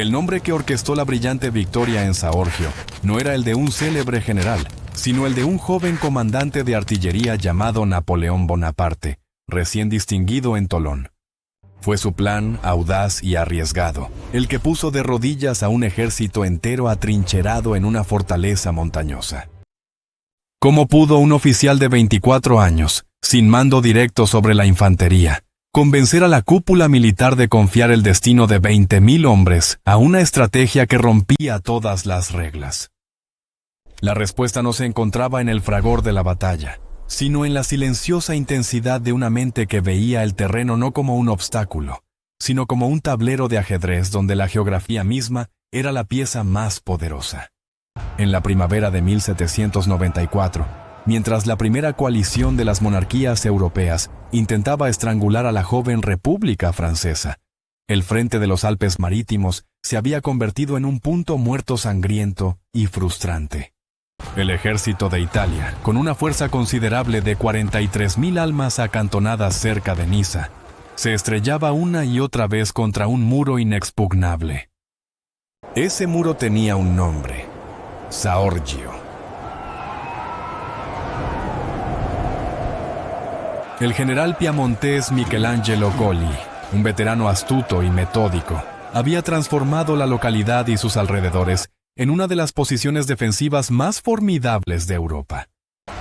El nombre que orquestó la brillante victoria en Saorgio no era el de un célebre general, sino el de un joven comandante de artillería llamado Napoleón Bonaparte, recién distinguido en Tolón. Fue su plan, audaz y arriesgado, el que puso de rodillas a un ejército entero atrincherado en una fortaleza montañosa. ¿Cómo pudo un oficial de 24 años, sin mando directo sobre la infantería, convencer a la cúpula militar de confiar el destino de 20.000 hombres a una estrategia que rompía todas las reglas? La respuesta no se encontraba en el fragor de la batalla, sino en la silenciosa intensidad de una mente que veía el terreno no como un obstáculo, sino como un tablero de ajedrez donde la geografía misma era la pieza más poderosa. En la primavera de 1794, mientras la primera coalición de las monarquías europeas intentaba estrangular a la joven República Francesa, el frente de los Alpes marítimos se había convertido en un punto muerto sangriento y frustrante. El ejército de Italia, con una fuerza considerable de 43.000 almas acantonadas cerca de Niza, se estrellaba una y otra vez contra un muro inexpugnable. Ese muro tenía un nombre: Saorgio. El general piamontés Michelangelo Colli, un veterano astuto y metódico, había transformado la localidad y sus alrededores en una de las posiciones defensivas más formidables de Europa.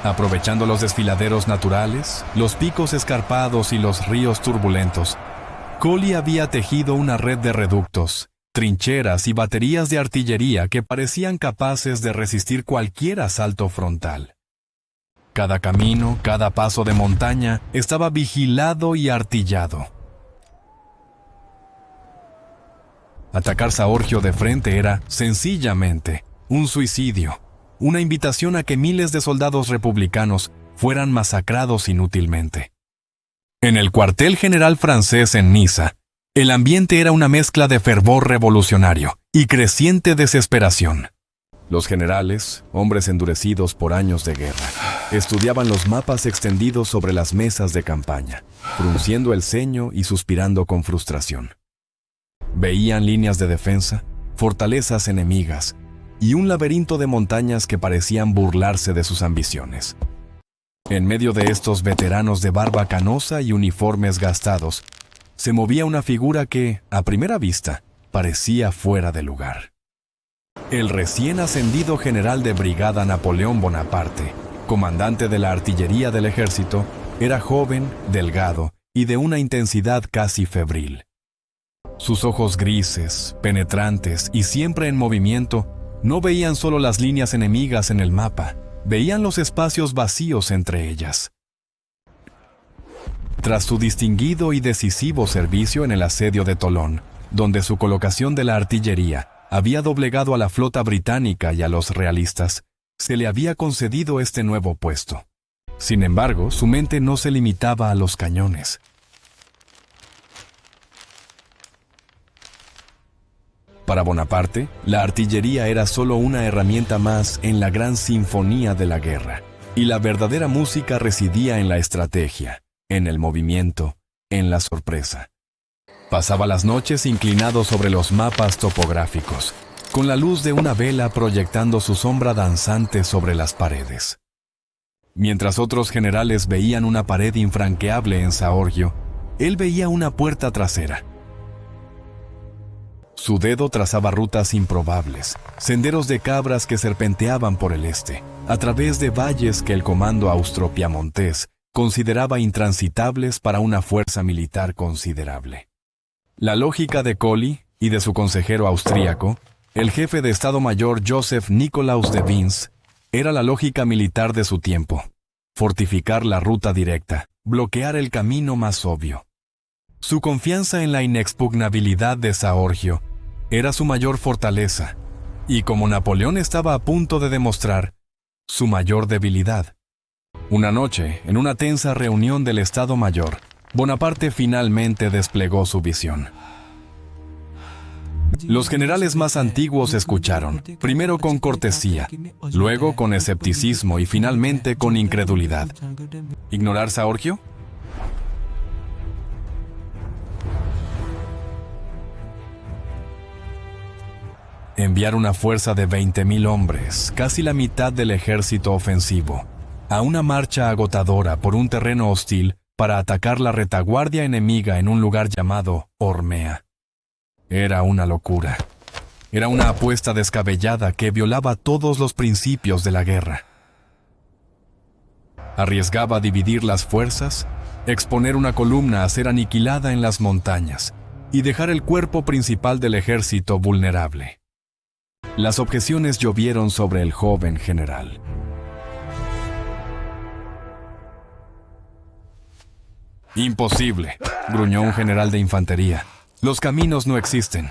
Aprovechando los desfiladeros naturales, los picos escarpados y los ríos turbulentos, Colli había tejido una red de reductos, trincheras y baterías de artillería que parecían capaces de resistir cualquier asalto frontal. Cada camino, cada paso de montaña estaba vigilado y artillado. Atacar Saorgio de frente era, sencillamente, un suicidio, una invitación a que miles de soldados republicanos fueran masacrados inútilmente. En el cuartel general francés en Niza, el ambiente era una mezcla de fervor revolucionario y creciente desesperación. Los generales, hombres endurecidos por años de guerra, estudiaban los mapas extendidos sobre las mesas de campaña, frunciendo el ceño y suspirando con frustración. Veían líneas de defensa, fortalezas enemigas y un laberinto de montañas que parecían burlarse de sus ambiciones. En medio de estos veteranos de barba canosa y uniformes gastados, se movía una figura que, a primera vista, parecía fuera de lugar. El recién ascendido general de brigada Napoleón Bonaparte, comandante de la artillería del ejército, era joven, delgado y de una intensidad casi febril. Sus ojos grises, penetrantes y siempre en movimiento, no veían solo las líneas enemigas en el mapa, veían los espacios vacíos entre ellas. Tras su distinguido y decisivo servicio en el asedio de Tolón, donde su colocación de la artillería había doblegado a la flota británica y a los realistas, se le había concedido este nuevo puesto. Sin embargo, su mente no se limitaba a los cañones. Para Bonaparte, la artillería era solo una herramienta más en la gran sinfonía de la guerra, y la verdadera música residía en la estrategia, en el movimiento, en la sorpresa. Pasaba las noches inclinado sobre los mapas topográficos, con la luz de una vela proyectando su sombra danzante sobre las paredes. Mientras otros generales veían una pared infranqueable en Saorgio, él veía una puerta trasera. Su dedo trazaba rutas improbables, senderos de cabras que serpenteaban por el este, a través de valles que el comando austro-piamontés consideraba intransitables para una fuerza militar considerable. La lógica de Colli y de su consejero austríaco, el jefe de Estado Mayor Joseph Nicolaus de Vins, era la lógica militar de su tiempo: fortificar la ruta directa, bloquear el camino más obvio. Su confianza en la inexpugnabilidad de Saorgio era su mayor fortaleza, y como Napoleón estaba a punto de demostrar, su mayor debilidad. Una noche, en una tensa reunión del Estado Mayor, Bonaparte finalmente desplegó su visión. Los generales más antiguos escucharon, primero con cortesía, luego con escepticismo y finalmente con incredulidad. ¿Ignorar Saorgio? Enviar una fuerza de 20,000 hombres, casi la mitad del ejército ofensivo, a una marcha agotadora por un terreno hostil para atacar la retaguardia enemiga en un lugar llamado Ormea. Era una locura. Era una apuesta descabellada que violaba todos los principios de la guerra. Arriesgaba dividir las fuerzas, exponer una columna a ser aniquilada en las montañas y dejar el cuerpo principal del ejército vulnerable. Las objeciones llovieron sobre el joven general. «Imposible», gruñó un general de infantería. «Los caminos no existen».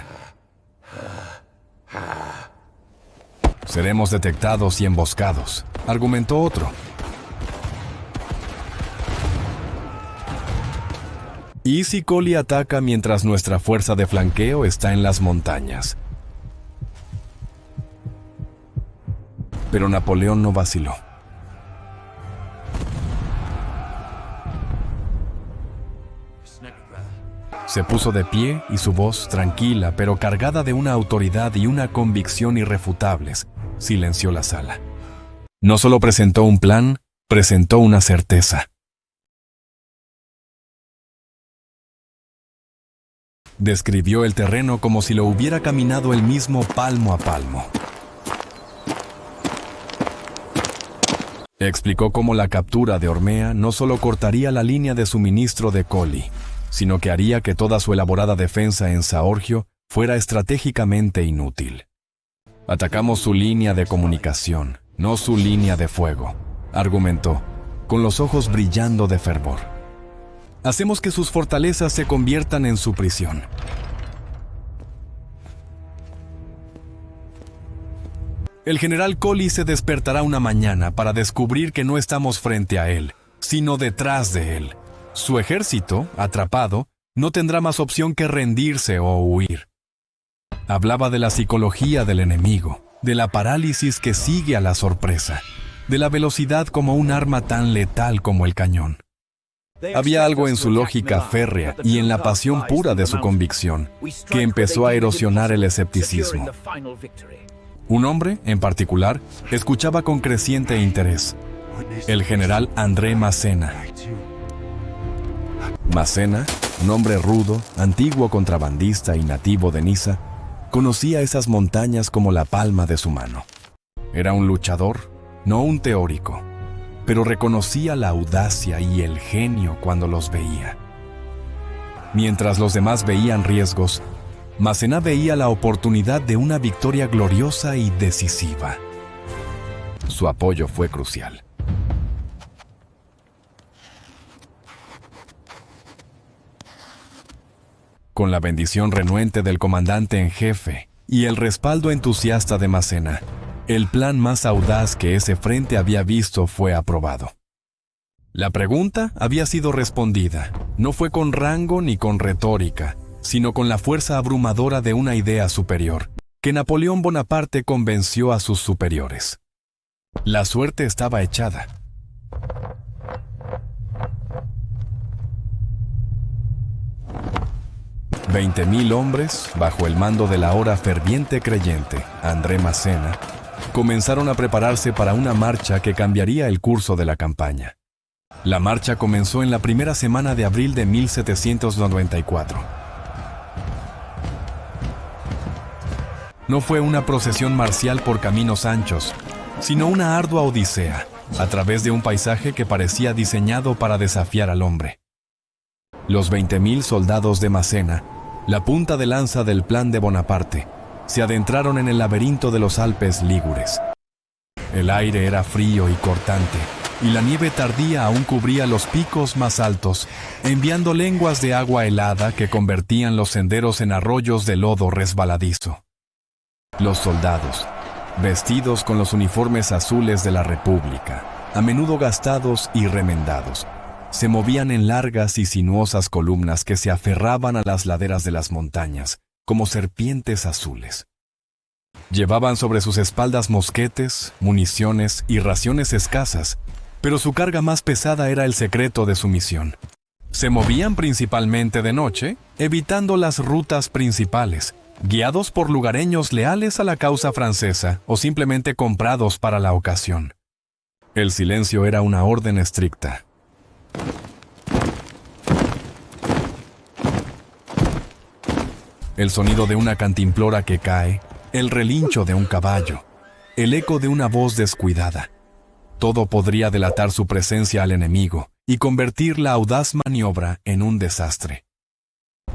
«Seremos detectados y emboscados», argumentó otro. «¿Y si Collie ataca mientras nuestra fuerza de flanqueo está en las montañas?». Pero Napoleón no vaciló. Se puso de pie y su voz, tranquila pero cargada de una autoridad y una convicción irrefutables, silenció la sala. No solo presentó un plan, presentó una certeza. Describió el terreno como si lo hubiera caminado él mismo palmo a palmo. Explicó cómo la captura de Ormea no solo cortaría la línea de suministro de Collie, sino que haría que toda su elaborada defensa en Saorgio fuera estratégicamente inútil. «Atacamos su línea de comunicación, no su línea de fuego», argumentó, con los ojos brillando de fervor. «Hacemos que sus fortalezas se conviertan en su prisión». El general Collie se despertará una mañana para descubrir que no estamos frente a él, sino detrás de él. Su ejército, atrapado, no tendrá más opción que rendirse o huir. Hablaba de la psicología del enemigo, de la parálisis que sigue a la sorpresa, de la velocidad como un arma tan letal como el cañón. Había algo en su lógica férrea y en la pasión pura de su convicción, que empezó a erosionar el escepticismo. Un hombre, en particular, escuchaba con creciente interés: el general André Massena. Massena, un hombre rudo, antiguo contrabandista y nativo de Niza, conocía esas montañas como la palma de su mano. Era un luchador, no un teórico, pero reconocía la audacia y el genio cuando los veía. Mientras los demás veían riesgos, Massena veía la oportunidad de una victoria gloriosa y decisiva. Su apoyo fue crucial. Con la bendición renuente del comandante en jefe y el respaldo entusiasta de Massena, el plan más audaz que ese frente había visto fue aprobado. La pregunta había sido respondida, no fue con rango ni con retórica, sino con la fuerza abrumadora de una idea superior, que Napoleón Bonaparte convenció a sus superiores. La suerte estaba echada. «20,000 hombres, bajo el mando del ahora ferviente creyente, André Massena, comenzaron a prepararse para una marcha que cambiaría el curso de la campaña. La marcha comenzó en la primera semana de abril de 1794. No fue una procesión marcial por caminos anchos, sino una ardua odisea, a través de un paisaje que parecía diseñado para desafiar al hombre. Los 20,000 soldados de Massena, la punta de lanza del plan de Bonaparte, se adentraron en el laberinto de los Alpes lígures. El aire era frío y cortante, y la nieve tardía aún cubría los picos más altos, enviando lenguas de agua helada que convertían los senderos en arroyos de lodo resbaladizo. Los soldados, vestidos con los uniformes azules de la República, a menudo gastados y remendados, se movían en largas y sinuosas columnas que se aferraban a las laderas de las montañas, como serpientes azules. Llevaban sobre sus espaldas mosquetes, municiones y raciones escasas, pero su carga más pesada era el secreto de su misión. Se movían principalmente de noche, evitando las rutas principales, guiados por lugareños leales a la causa francesa o simplemente comprados para la ocasión. El silencio era una orden estricta. El sonido de una cantimplora que cae, el relincho de un caballo, el eco de una voz descuidada. Todo podría delatar su presencia al enemigo y convertir la audaz maniobra en un desastre.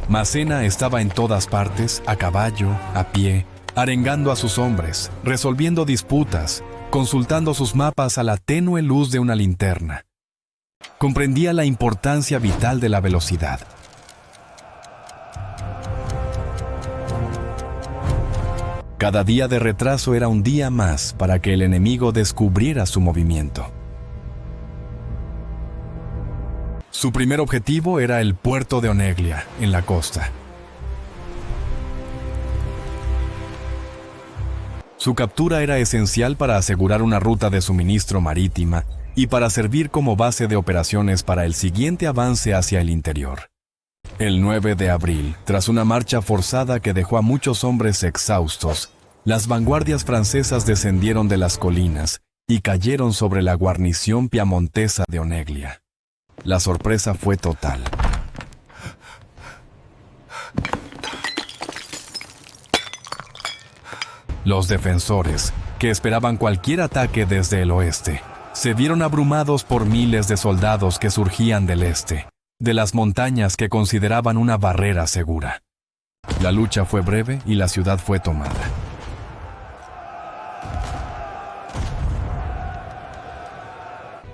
Massena estaba en todas partes, a caballo, a pie, arengando a sus hombres, resolviendo disputas, consultando sus mapas a la tenue luz de una linterna. Comprendía la importancia vital de la velocidad. Cada día de retraso era un día más para que el enemigo descubriera su movimiento. Su primer objetivo era el puerto de Oneglia, en la costa. Su captura era esencial para asegurar una ruta de suministro marítima y para servir como base de operaciones para el siguiente avance hacia el interior. El 9 de abril, tras una marcha forzada que dejó a muchos hombres exhaustos, las vanguardias francesas descendieron de las colinas y cayeron sobre la guarnición piamontesa de Oneglia. La sorpresa fue total. Los defensores, que esperaban cualquier ataque desde el oeste, se vieron abrumados por miles de soldados que surgían del este, de las montañas que consideraban una barrera segura. La lucha fue breve y la ciudad fue tomada.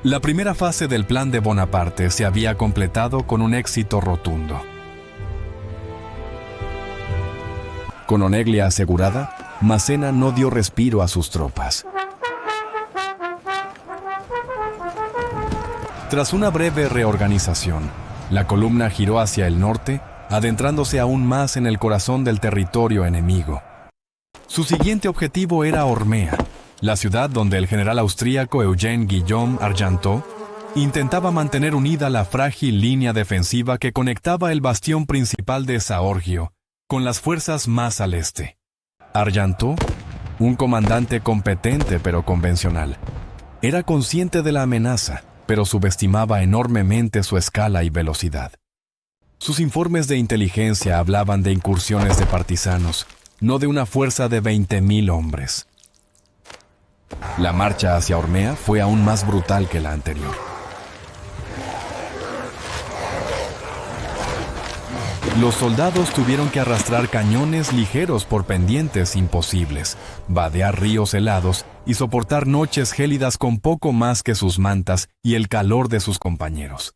La primera fase del plan de Bonaparte se había completado con un éxito rotundo. Con Oneglia asegurada, Massena no dio respiro a sus tropas. Tras una breve reorganización, la columna giró hacia el norte, adentrándose aún más en el corazón del territorio enemigo. Su siguiente objetivo era Ormea, la ciudad donde el general austríaco Eugène Guillaume Argenteau intentaba mantener unida la frágil línea defensiva que conectaba el bastión principal de Saorgio con las fuerzas más al este. Argenteau, un comandante competente pero convencional, era consciente de la amenaza, pero subestimaba enormemente su escala y velocidad. Sus informes de inteligencia hablaban de incursiones de partisanos, no de una fuerza de 20.000 hombres. La marcha hacia Ormea fue aún más brutal que la anterior. Los soldados tuvieron que arrastrar cañones ligeros por pendientes imposibles, vadear ríos helados y soportar noches gélidas con poco más que sus mantas y el calor de sus compañeros.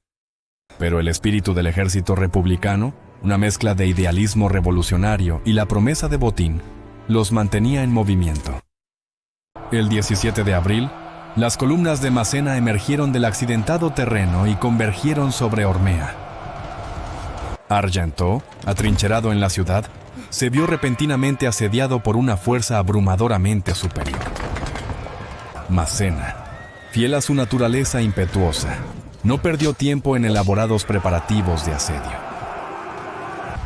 Pero el espíritu del ejército republicano, una mezcla de idealismo revolucionario y la promesa de botín, los mantenía en movimiento. El 17 de abril, las columnas de Massena emergieron del accidentado terreno y convergieron sobre Ormea. Argenteau, atrincherado en la ciudad, se vio repentinamente asediado por una fuerza abrumadoramente superior. Massena, fiel a su naturaleza impetuosa, no perdió tiempo en elaborados preparativos de asedio.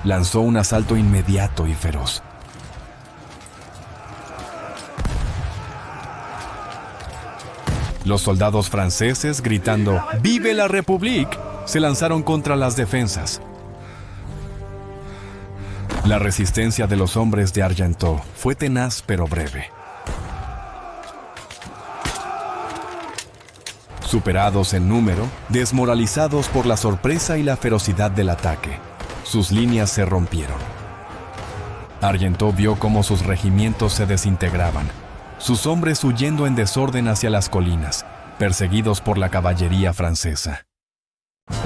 Lanzó un asalto inmediato y feroz. Los soldados franceses, gritando ¡Vive la République!, se lanzaron contra las defensas. La resistencia de los hombres de Argenteau fue tenaz pero breve. Superados en número, desmoralizados por la sorpresa y la ferocidad del ataque, sus líneas se rompieron. Argenteau vio cómo sus regimientos se desintegraban, sus hombres huyendo en desorden hacia las colinas, perseguidos por la caballería francesa.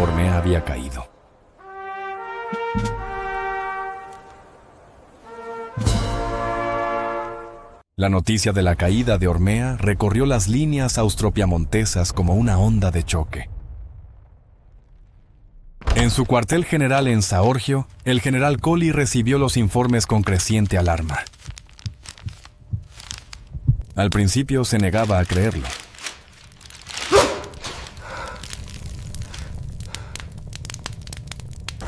Ormea había caído. La noticia de la caída de Ormea recorrió las líneas austropiamontesas como una onda de choque. En su cuartel general en Saorgio, el general Colli recibió los informes con creciente alarma. Al principio se negaba a creerlo.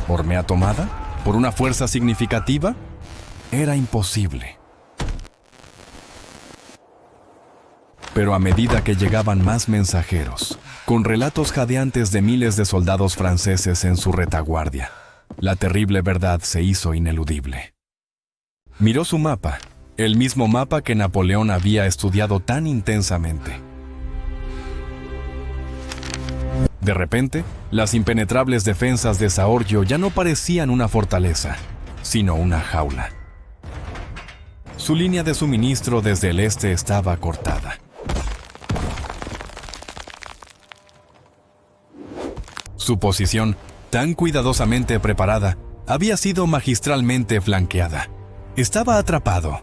¿Ormea tomada? ¿Por una fuerza significativa? era imposible. Pero a medida que llegaban más mensajeros, con relatos jadeantes de miles de soldados franceses en su retaguardia, la terrible verdad se hizo ineludible. Miró su mapa, el mismo mapa que Napoleón había estudiado tan intensamente. De repente, las impenetrables defensas de Saorgio ya no parecían una fortaleza, sino una jaula. Su línea de suministro desde el este estaba cortada. Su posición, tan cuidadosamente preparada, había sido magistralmente flanqueada. Estaba atrapado.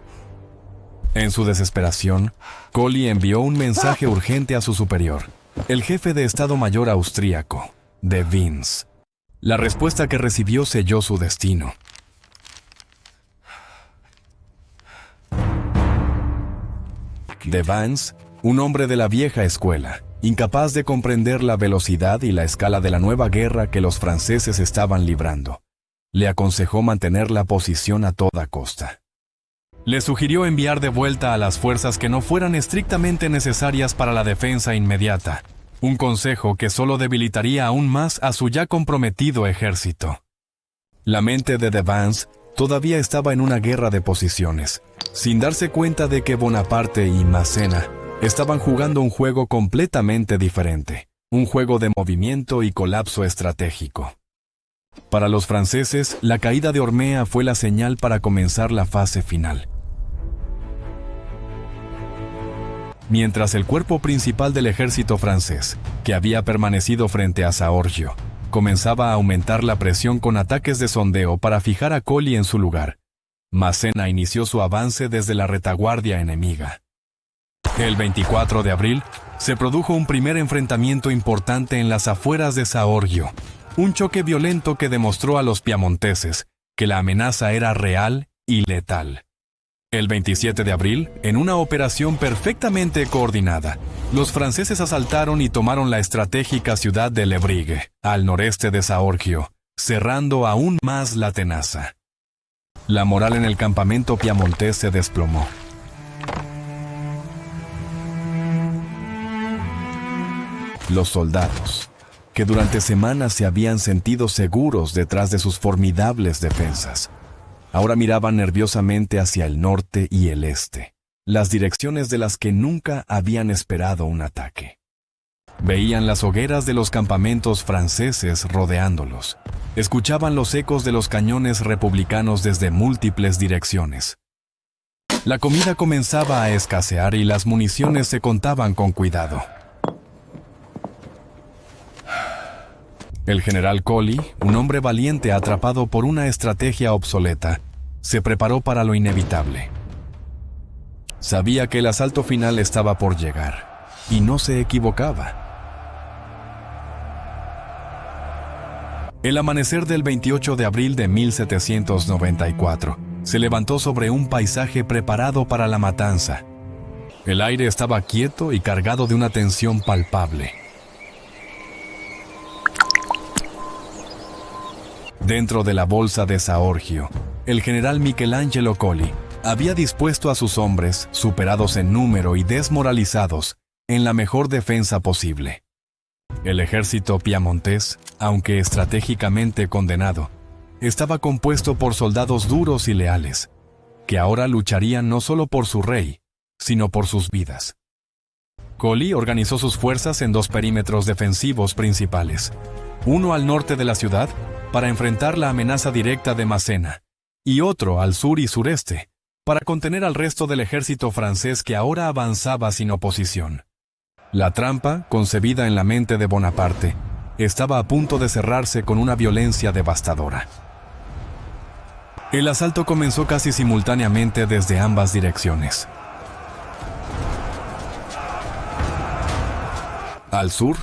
En su desesperación, Colli envió un mensaje urgente a su superior, el jefe de Estado Mayor austríaco, de Vins. La respuesta que recibió selló su destino. De Vins, un hombre de la vieja escuela, incapaz de comprender la velocidad y la escala de la nueva guerra que los franceses estaban librando, le aconsejó mantener la posición a toda costa. Le sugirió enviar de vuelta a las fuerzas que no fueran estrictamente necesarias para la defensa inmediata, un consejo que solo debilitaría aún más a su ya comprometido ejército. La mente de Vins todavía estaba en una guerra de posiciones, sin darse cuenta de que Bonaparte y Massena estaban jugando un juego completamente diferente, un juego de movimiento y colapso estratégico. Para los franceses, la caída de Ormea fue la señal para comenzar la fase final. Mientras el cuerpo principal del ejército francés, que había permanecido frente a Saorgio, comenzaba a aumentar la presión con ataques de sondeo para fijar a Colli en su lugar, Massena inició su avance desde la retaguardia enemiga. El 24 de abril, se produjo un primer enfrentamiento importante en las afueras de Saorgio, un choque violento que demostró a los piamonteses que la amenaza era real y letal. El 27 de abril, en una operación perfectamente coordinada, los franceses asaltaron y tomaron la estratégica ciudad de Le Brigue, al noreste de Saorgio, cerrando aún más la tenaza. La moral en el campamento piamontés se desplomó. Los soldados, que durante semanas se habían sentido seguros detrás de sus formidables defensas, ahora miraban nerviosamente hacia el norte y el este, las direcciones de las que nunca habían esperado un ataque. Veían las hogueras de los campamentos franceses rodeándolos, escuchaban los ecos de los cañones republicanos desde múltiples direcciones. La comida comenzaba a escasear y las municiones se contaban con cuidado. El general Colli, un hombre valiente atrapado por una estrategia obsoleta, se preparó para lo inevitable. Sabía que el asalto final estaba por llegar, y no se equivocaba. El amanecer del 28 de abril de 1794 se levantó sobre un paisaje preparado para la matanza. El aire estaba quieto y cargado de una tensión palpable. Dentro de la bolsa de Saorgio, el general Michelangelo Colli había dispuesto a sus hombres, superados en número y desmoralizados, en la mejor defensa posible. El ejército piamontés, aunque estratégicamente condenado, estaba compuesto por soldados duros y leales, que ahora lucharían no solo por su rey, sino por sus vidas. Colli organizó sus fuerzas en dos perímetros defensivos principales, uno al norte de la ciudad, para enfrentar la amenaza directa de Massena, y otro al sur y sureste, para contener al resto del ejército francés que ahora avanzaba sin oposición. La trampa, concebida en la mente de Bonaparte, estaba a punto de cerrarse con una violencia devastadora. El asalto comenzó casi simultáneamente desde ambas direcciones. Al sur,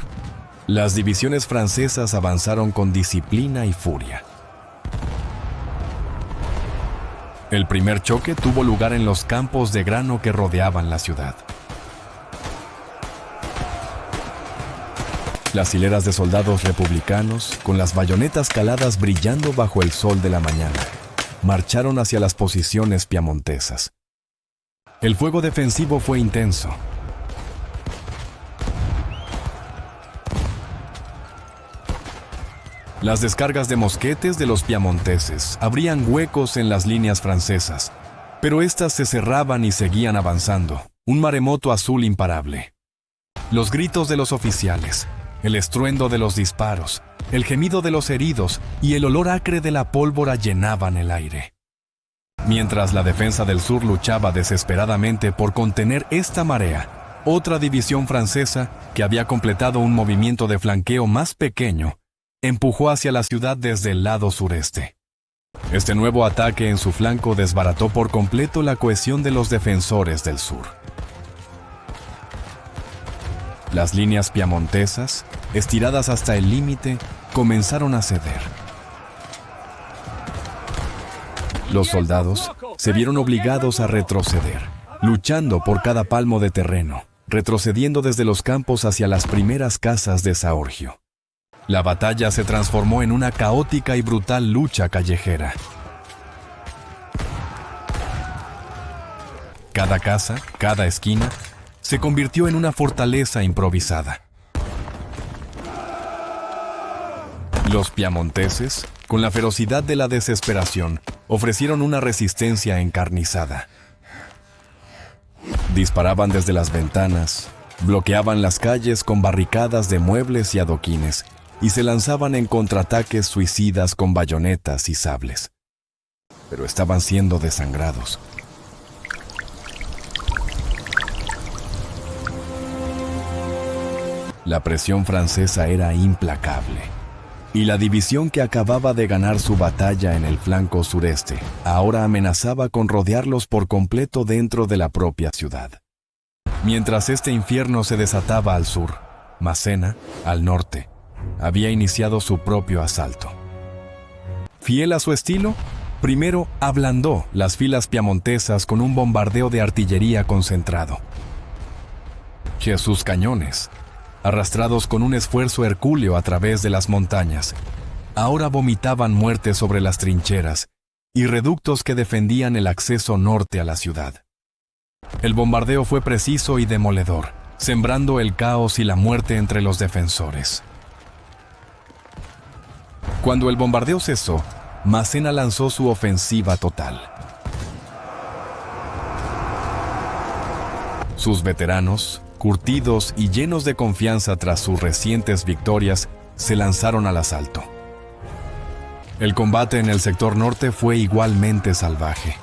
las divisiones francesas avanzaron con disciplina y furia. El primer choque tuvo lugar en los campos de grano que rodeaban la ciudad. Las hileras de soldados republicanos, con las bayonetas caladas brillando bajo el sol de la mañana, marcharon hacia las posiciones piamontesas. El fuego defensivo fue intenso. Las descargas de mosquetes de los piamonteses abrían huecos en las líneas francesas, pero éstas se cerraban y seguían avanzando, un maremoto azul imparable. Los gritos de los oficiales, el estruendo de los disparos, el gemido de los heridos y el olor acre de la pólvora llenaban el aire. Mientras la defensa del sur luchaba desesperadamente por contener esta marea, otra división francesa, que había completado un movimiento de flanqueo más pequeño, empujó hacia la ciudad desde el lado sureste. Este nuevo ataque en su flanco desbarató por completo la cohesión de los defensores del sur. Las líneas piamontesas, estiradas hasta el límite, comenzaron a ceder. Los soldados se vieron obligados a retroceder, luchando por cada palmo de terreno, retrocediendo desde los campos hacia las primeras casas de Saorgio. La batalla se transformó en una caótica y brutal lucha callejera. Cada casa, cada esquina, se convirtió en una fortaleza improvisada. Los piamonteses, con la ferocidad de la desesperación, ofrecieron una resistencia encarnizada. Disparaban desde las ventanas, bloqueaban las calles con barricadas de muebles y adoquines, y se lanzaban en contraataques suicidas con bayonetas y sables. Pero estaban siendo desangrados. La presión francesa era implacable, y la división que acababa de ganar su batalla en el flanco sureste ahora amenazaba con rodearlos por completo dentro de la propia ciudad. Mientras este infierno se desataba al sur, Massena, al norte, había iniciado su propio asalto. Fiel a su estilo, primero ablandó las filas piamontesas con un bombardeo de artillería concentrado. Que sus cañones, arrastrados con un esfuerzo hercúleo a través de las montañas, ahora vomitaban muerte sobre las trincheras y reductos que defendían el acceso norte a la ciudad. El bombardeo fue preciso y demoledor, sembrando el caos y la muerte entre los defensores. Cuando el bombardeo cesó, Massena lanzó su ofensiva total. Sus veteranos, curtidos y llenos de confianza tras sus recientes victorias, se lanzaron al asalto. El combate en el sector norte fue igualmente salvaje.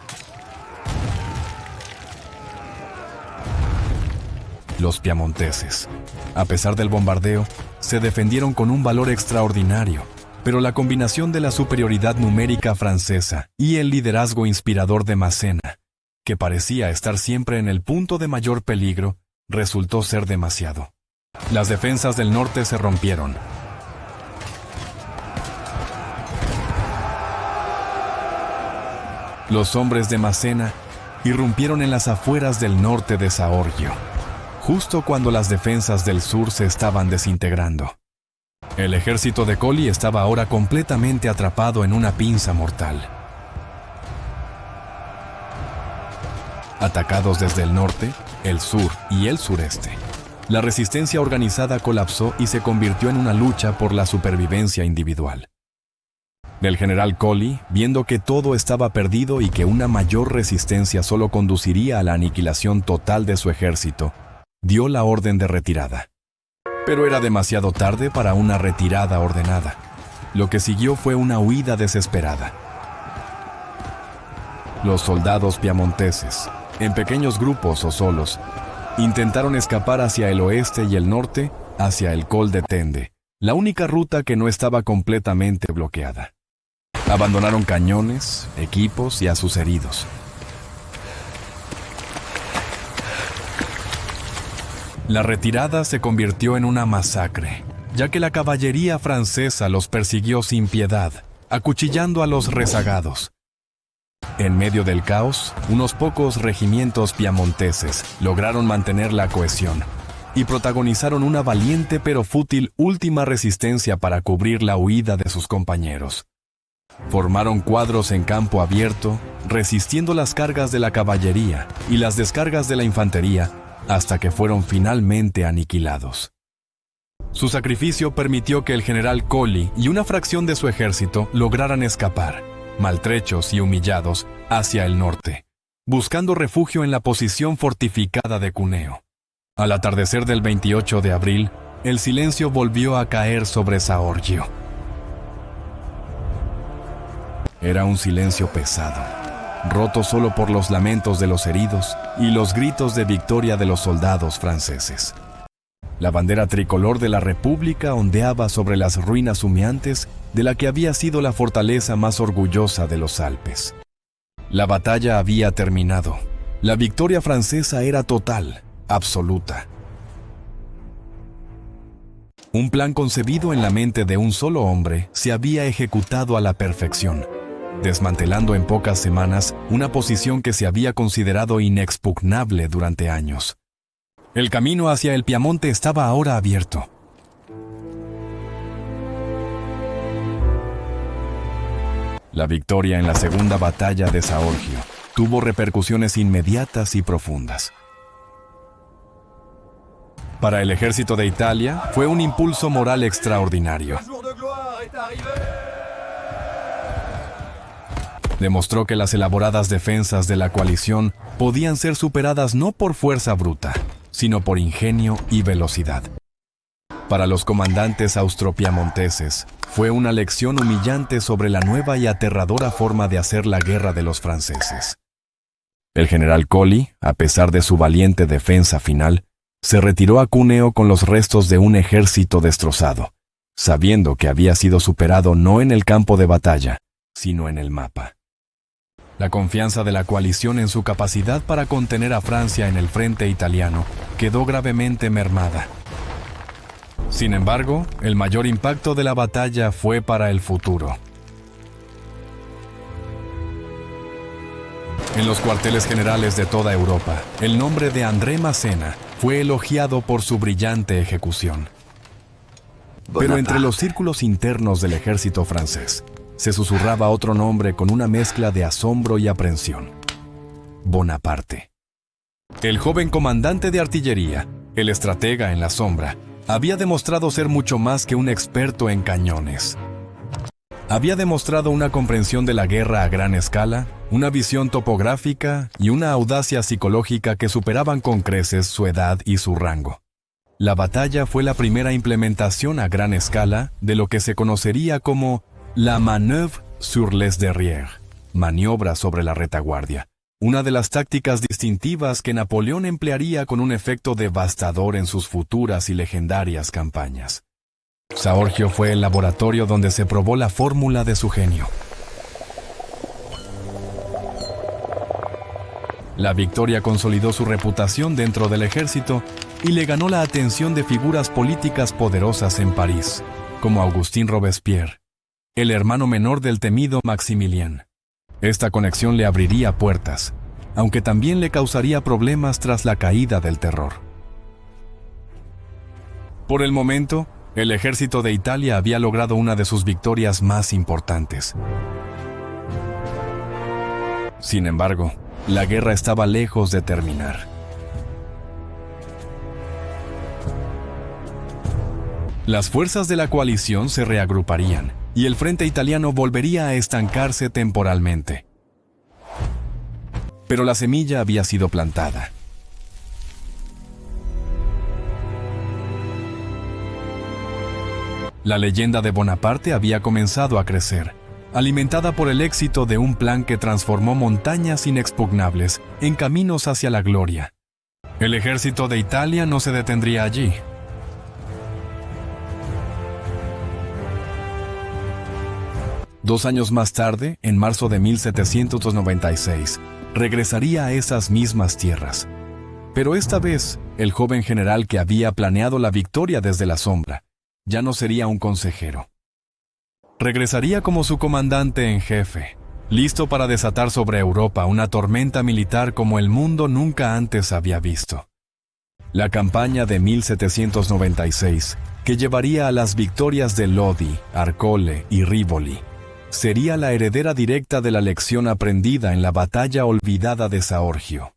Los piamonteses, a pesar del bombardeo, se defendieron con un valor extraordinario, pero la combinación de la superioridad numérica francesa y el liderazgo inspirador de Massena, que parecía estar siempre en el punto de mayor peligro, resultó ser demasiado. Las defensas del norte se rompieron. Los hombres de Massena irrumpieron en las afueras del norte de Saorgio, justo cuando las defensas del sur se estaban desintegrando. El ejército de Colli estaba ahora completamente atrapado en una pinza mortal. Atacados desde el norte, el sur y el sureste, la resistencia organizada colapsó y se convirtió en una lucha por la supervivencia individual. El general Colli, viendo que todo estaba perdido y que una mayor resistencia solo conduciría a la aniquilación total de su ejército, dio la orden de retirada. Pero era demasiado tarde para una retirada ordenada. Lo que siguió fue una huida desesperada. Los soldados piamonteses, en pequeños grupos o solos, intentaron escapar hacia el oeste y el norte, hacia el Col de Tende, la única ruta que no estaba completamente bloqueada. Abandonaron cañones, equipos y a sus heridos. La retirada se convirtió en una masacre, ya que la caballería francesa los persiguió sin piedad, acuchillando a los rezagados. En medio del caos, unos pocos regimientos piamonteses lograron mantener la cohesión y protagonizaron una valiente pero fútil última resistencia para cubrir la huida de sus compañeros. Formaron cuadros en campo abierto, resistiendo las cargas de la caballería y las descargas de la infantería, hasta que fueron finalmente aniquilados. Su sacrificio permitió que el general Colli y una fracción de su ejército lograran escapar, maltrechos y humillados, hacia el norte, buscando refugio en la posición fortificada de Cuneo. Al atardecer del 28 de abril, el silencio volvió a caer sobre Saorgio. Era un silencio pesado, roto solo por los lamentos de los heridos y los gritos de victoria de los soldados franceses. La bandera tricolor de la República ondeaba sobre las ruinas humeantes de la que había sido la fortaleza más orgullosa de los Alpes. La batalla había terminado. La victoria francesa era total, absoluta. Un plan concebido en la mente de un solo hombre se había ejecutado a la perfección, desmantelando en pocas semanas una posición que se había considerado inexpugnable durante años. El camino hacia el Piamonte estaba ahora abierto. La victoria en la segunda batalla de Saorgio tuvo repercusiones inmediatas y profundas. Para el ejército de Italia fue un impulso moral extraordinario. Demostró que las elaboradas defensas de la coalición podían ser superadas no por fuerza bruta, sino por ingenio y velocidad. Para los comandantes austropiamonteses, fue una lección humillante sobre la nueva y aterradora forma de hacer la guerra de los franceses. El general Colli, a pesar de su valiente defensa final, se retiró a Cuneo con los restos de un ejército destrozado, sabiendo que había sido superado no en el campo de batalla, sino en el mapa. La confianza de la coalición en su capacidad para contener a Francia en el frente italiano quedó gravemente mermada. Sin embargo, el mayor impacto de la batalla fue para el futuro. En los cuarteles generales de toda Europa, el nombre de André Massena fue elogiado por su brillante ejecución. Pero entre los círculos internos del ejército francés, se susurraba otro nombre con una mezcla de asombro y aprensión: Bonaparte. El joven comandante de artillería, el estratega en la sombra, había demostrado ser mucho más que un experto en cañones. Había demostrado una comprensión de la guerra a gran escala, una visión topográfica y una audacia psicológica que superaban con creces su edad y su rango. La batalla fue la primera implementación a gran escala de lo que se conocería como la manœuvre sur les derrières, maniobra sobre la retaguardia, una de las tácticas distintivas que Napoleón emplearía con un efecto devastador en sus futuras y legendarias campañas. Saorgio fue el laboratorio donde se probó la fórmula de su genio. La victoria consolidó su reputación dentro del ejército y le ganó la atención de figuras políticas poderosas en París, como Agustín Robespierre, el hermano menor del temido Maximilien. Esta conexión le abriría puertas, aunque también le causaría problemas tras la caída del terror. Por el momento, el ejército de Italia había logrado una de sus victorias más importantes. Sin embargo, la guerra estaba lejos de terminar. Las fuerzas de la coalición se reagruparían y el frente italiano volvería a estancarse temporalmente. Pero la semilla había sido plantada. La leyenda de Bonaparte había comenzado a crecer, alimentada por el éxito de un plan que transformó montañas inexpugnables en caminos hacia la gloria. El ejército de Italia no se detendría allí. Dos años más tarde, en marzo de 1796, regresaría a esas mismas tierras. Pero esta vez, el joven general que había planeado la victoria desde la sombra, ya no sería un consejero. Regresaría como su comandante en jefe, listo para desatar sobre Europa una tormenta militar como el mundo nunca antes había visto. La campaña de 1796, que llevaría a las victorias de Lodi, Arcole y Rivoli, sería la heredera directa de la lección aprendida en la batalla olvidada de Saorgio,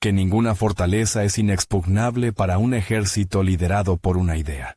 que ninguna fortaleza es inexpugnable para un ejército liderado por una idea.